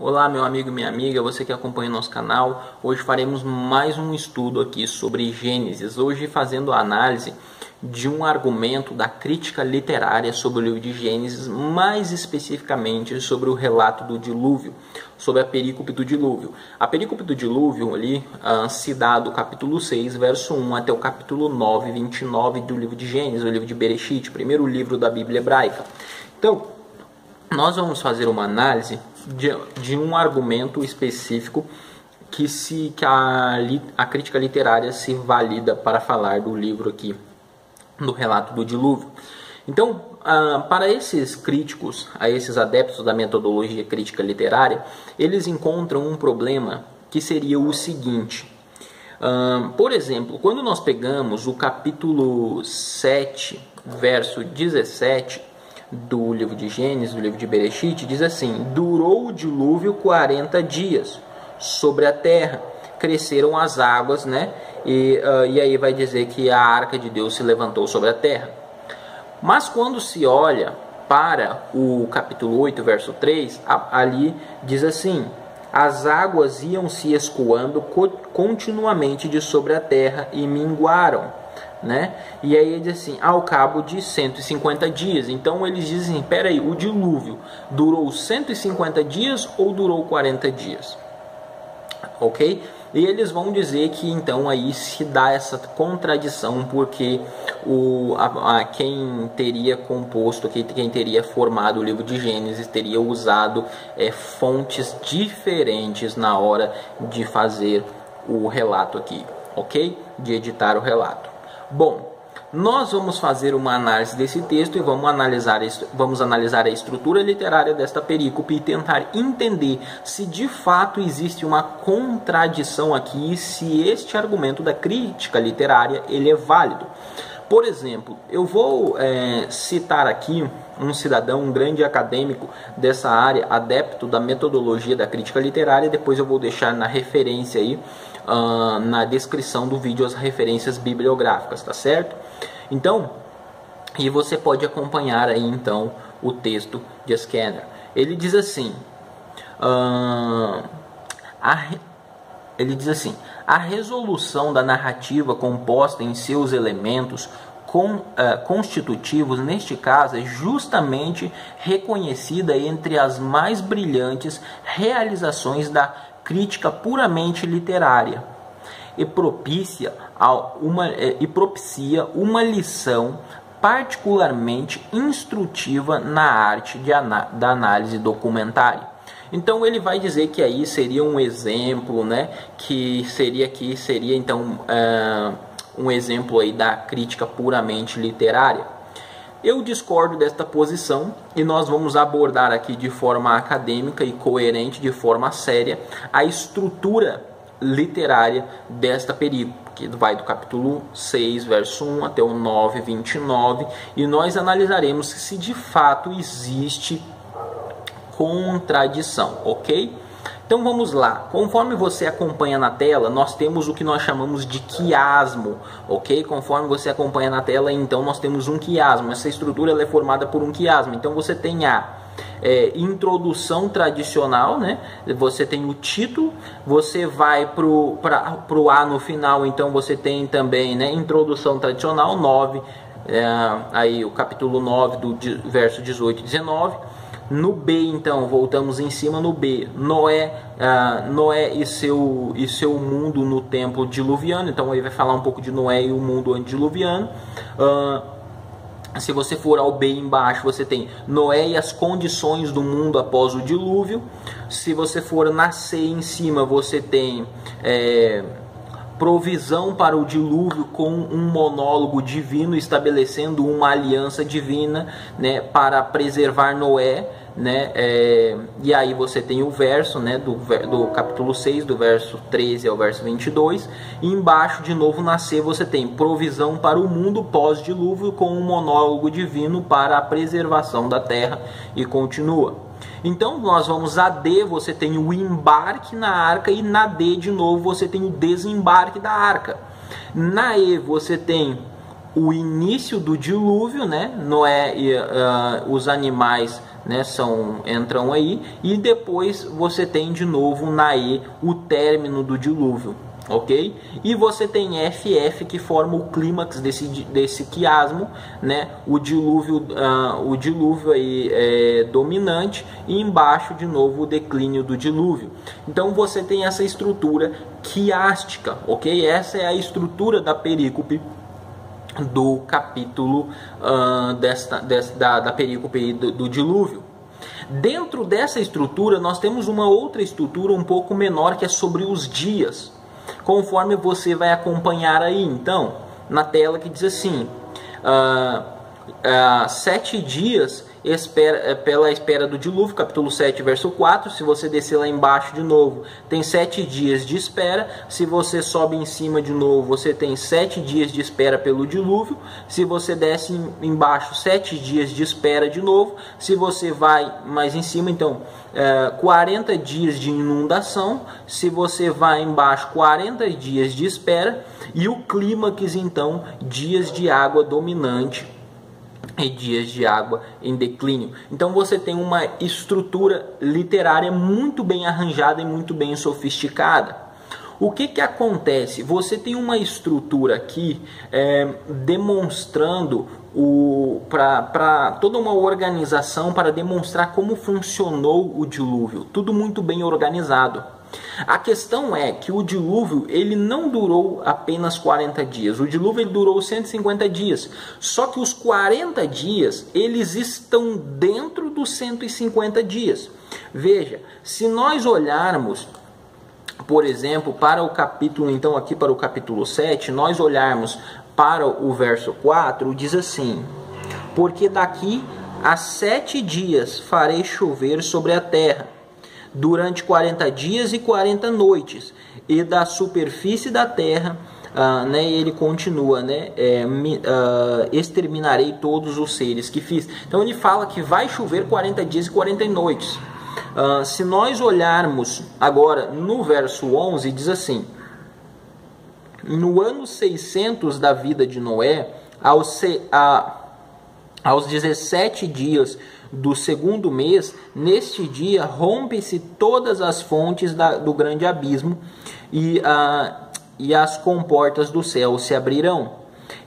Olá, meu amigo e minha amiga, você que acompanha o nosso canal. Hoje faremos mais um estudo aqui sobre Gênesis. Hoje fazendo a análise de um argumento da crítica literária sobre o livro de Gênesis, mais especificamente sobre o relato do dilúvio, sobre a perícope do dilúvio. A perícope do dilúvio ali se dá do capítulo 6, verso 1 até o capítulo 9, 29 do livro de Gênesis, o livro de Bereshit, primeiro livro da Bíblia hebraica. Então, nós vamos fazer uma análise de um argumento específico que a crítica literária se valida para falar do livro aqui, do relato do dilúvio. Então, para esses críticos, a esses adeptos da metodologia crítica literária, eles encontram um problema que seria o seguinte. Por exemplo, quando nós pegamos o capítulo 7, verso 17, do livro de Gênesis, do livro de Bereshit, diz assim: durou o dilúvio 40 dias sobre a terra, cresceram as águas, né? E aí vai dizer que a arca de Deus se levantou sobre a terra. Mas quando se olha para o capítulo 8, verso 3, ali diz assim: as águas iam se escoando continuamente de sobre a terra e minguaram. Né? E aí ele diz assim, ao cabo de 150 dias. Então eles dizem, peraí, o dilúvio durou 150 dias ou durou 40 dias? Ok? E eles vão dizer que então aí se dá essa contradição, porque quem teria composto, quem teria formado o livro de Gênesis teria usado fontes diferentes na hora de fazer o relato aqui, ok? De editar o relato. Bom, nós vamos fazer uma análise desse texto e vamos analisar a estrutura literária desta perícope e tentar entender se de fato existe uma contradição aqui e se este argumento da crítica literária ele é válido. Por exemplo, eu vou citar aqui um cidadão, um grande acadêmico dessa área, adepto da metodologia da crítica literária. Depois eu vou deixar na referência aí, na descrição do vídeo, as referências bibliográficas, tá certo? Então, e você pode acompanhar aí então o texto de Skinner. Ele diz assim, a resolução da narrativa composta em seus elementos constitutivos, neste caso, é justamente reconhecida entre as mais brilhantes realizações da crítica puramente literária e propicia uma lição particularmente instrutiva na arte da análise documentária. Então ele vai dizer que aí seria um exemplo, né, que seria então um exemplo aí da crítica puramente literária. Eu discordo desta posição e nós vamos abordar aqui de forma acadêmica e coerente, de forma séria, a estrutura literária desta perícope, que vai do capítulo 6, verso 1 até o 9, 29, e nós analisaremos se de fato existe contradição, ok? Então vamos lá, conforme você acompanha na tela, nós temos o que nós chamamos de quiasmo, ok? Conforme você acompanha na tela, então nós temos um quiasmo, essa estrutura ela é formada por um quiasmo. Então você tem a introdução tradicional, né? Você tem o título, você vai pro A no final, então você tem também, né, introdução tradicional, 9, aí o capítulo 9 do verso 18 e 19. No B, então, voltamos em cima no B, Noé e seu mundo no tempo diluviano. Então ele vai falar um pouco de Noé e o mundo antediluviano. Se você for ao B embaixo, você tem Noé e as condições do mundo após o dilúvio. Se você for na C em cima, você tem provisão para o dilúvio com um monólogo divino estabelecendo uma aliança divina, né, para preservar Noé, né, e aí você tem o verso, né, do capítulo 6, do verso 13 ao verso 22, e embaixo de novo na C você tem provisão para o mundo pós-dilúvio com um monólogo divino para a preservação da terra, e continua. Então nós vamos a D, você tem o embarque na arca, e na D de novo você tem o desembarque da arca. Na E você tem o início do dilúvio, né? Noé e os animais, né, entram aí, e depois você tem de novo Naê, o término do dilúvio, ok? E você tem FF, que forma o clímax desse quiasmo, né? O dilúvio aí é dominante, e embaixo de novo o declínio do dilúvio. Então você tem essa estrutura quiástica, ok? Essa é a estrutura da perícope do capítulo da perícope do dilúvio. Dentro dessa estrutura nós temos uma outra estrutura um pouco menor, que é sobre os dias, conforme você vai acompanhar aí então na tela, que diz assim: 7 dias pela espera do dilúvio, capítulo 7, verso 4. Se você descer lá embaixo de novo, tem 7 dias de espera. Se você sobe em cima de novo, você tem 7 dias de espera pelo dilúvio. Se você desce embaixo, 7 dias de espera de novo. Se você vai mais em cima, então 40 dias de inundação. Se você vai embaixo, 40 dias de espera. E o clímax, então, dias de água dominante e dias de água em declínio. Então você tem uma estrutura literária muito bem arranjada e muito bem sofisticada. O que acontece? Você tem uma estrutura aqui demonstrando para toda uma organização, para demonstrar como funcionou o dilúvio. Tudo muito bem organizado. A questão é que o dilúvio ele não durou apenas 40 dias. O dilúvio ele durou 150 dias. Só que os 40 dias eles estão dentro dos 150 dias. Veja, se nós olharmos, por exemplo, para o capítulo, então aqui para o capítulo 7, nós olharmos para o verso 4, diz assim: porque daqui a 7 dias farei chover sobre a terra, durante 40 dias e 40 noites, e da superfície da terra, né, ele continua, né, exterminarei todos os seres que fiz. Então ele fala que vai chover 40 dias e 40 noites. Se nós olharmos agora no verso 11, diz assim: no ano 600 da vida de Noé, aos 17 dias do segundo mês, neste dia rompe-se todas as fontes do grande abismo, e as comportas do céu se abrirão,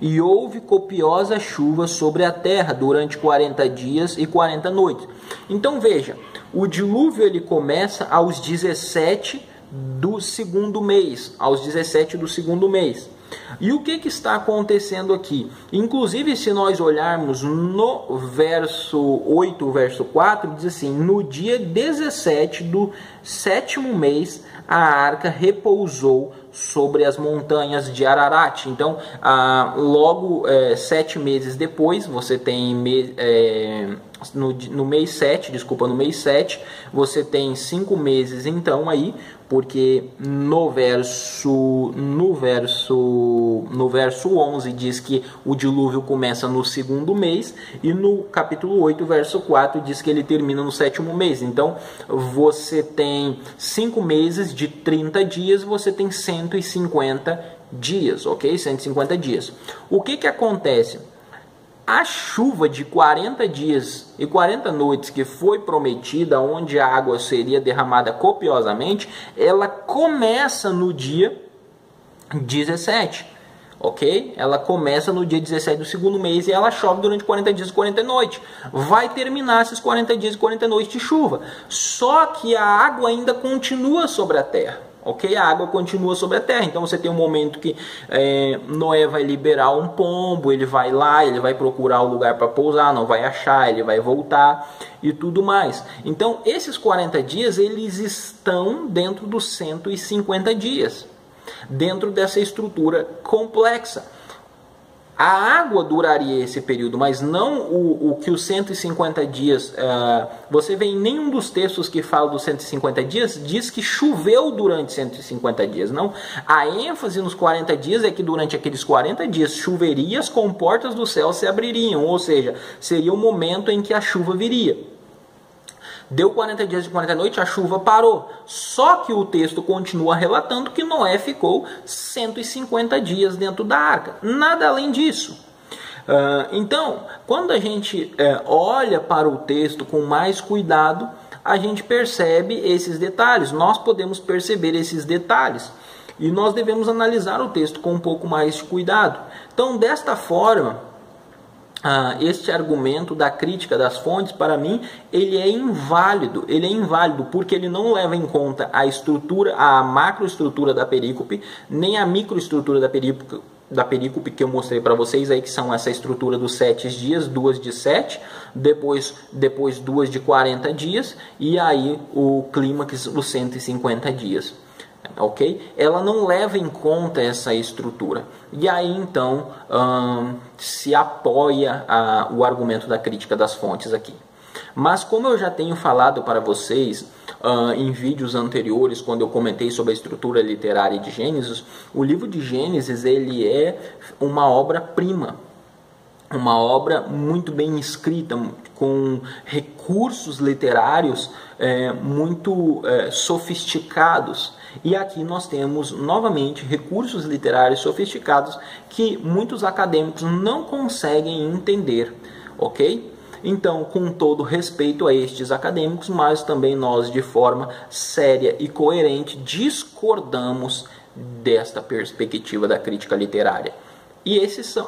e houve copiosa chuva sobre a terra durante 40 dias e 40 noites. Então veja, o dilúvio ele começa aos 17 do segundo mês, E o que está acontecendo aqui? Inclusive, se nós olharmos no verso 8, verso 4, diz assim: no dia 17 do 7º mês, a arca repousou sobre as montanhas de Ararat. Então, logo 7 meses depois, você tem no mês 7, no mês 7, você tem 5 meses então aí, porque no verso 11 diz que o dilúvio começa no segundo mês, e no capítulo 8, verso 4 diz que ele termina no 7º mês. Então você tem 5 meses de 30 dias, você tem 150 dias, ok? 150 dias. O que acontece? A chuva de 40 dias e 40 noites que foi prometida, onde a água seria derramada copiosamente, ela começa no dia 17, ok? Ela começa no dia 17 do segundo mês e ela chove durante 40 dias e 40 noites. Vai terminar esses 40 dias e 40 noites de chuva. Só que a água ainda continua sobre a terra. Ok? A água continua sobre a terra. Então você tem um momento que Noé vai liberar um pombo, ele vai lá, ele vai procurar o lugar para pousar, não vai achar, ele vai voltar e tudo mais. Então esses 40 dias eles estão dentro dos 150 dias, dentro dessa estrutura complexa. A água duraria esse período, mas não o que os 150 dias... você vê em nenhum dos textos que fala dos 150 dias, diz que choveu durante 150 dias. Não. A ênfase nos 40 dias é que durante aqueles 40 dias choveria, as comportas do céu se abririam, ou seja, seria o momento em que a chuva viria. Deu 40 dias e 40 noites, a chuva parou. Só que o texto continua relatando que Noé ficou 150 dias dentro da arca. Nada além disso. Então, quando a gente olha para o texto com mais cuidado, a gente percebe esses detalhes, nós podemos perceber esses detalhes. E nós devemos analisar o texto com um pouco mais de cuidado. Então, desta forma, este argumento da crítica das fontes, para mim, ele é inválido. Ele é inválido porque ele não leva em conta a estrutura, a macroestrutura da perícope, nem a microestrutura da perícope que eu mostrei para vocês aí, que são essa estrutura dos 7 dias, 2 de 7, depois 2 de 40 dias, e aí o clímax, os 150 dias. Ok? Ela não leva em conta essa estrutura. E aí então se apoia o argumento da crítica das fontes aqui. Mas como eu já tenho falado para vocês em vídeos anteriores, quando eu comentei sobre a estrutura literária de Gênesis, o livro de Gênesis ele é uma obra-prima. Uma obra muito bem escrita, com recursos literários muito sofisticados. E aqui nós temos, novamente, recursos literários sofisticados que muitos acadêmicos não conseguem entender, ok? Então, com todo respeito a estes acadêmicos, mas também nós, de forma séria e coerente, discordamos desta perspectiva da crítica literária. E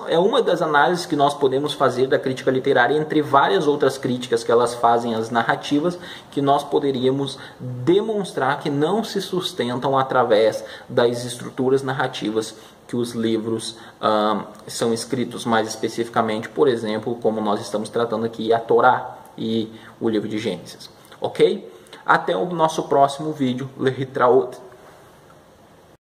é uma das análises que nós podemos fazer da crítica literária, entre várias outras críticas que elas fazem às narrativas, que nós poderíamos demonstrar que não se sustentam através das estruturas narrativas que os livros são escritos, mais especificamente, por exemplo, como nós estamos tratando aqui, a Torá e o livro de Gênesis. Ok? Até o nosso próximo vídeo. Lehitraot.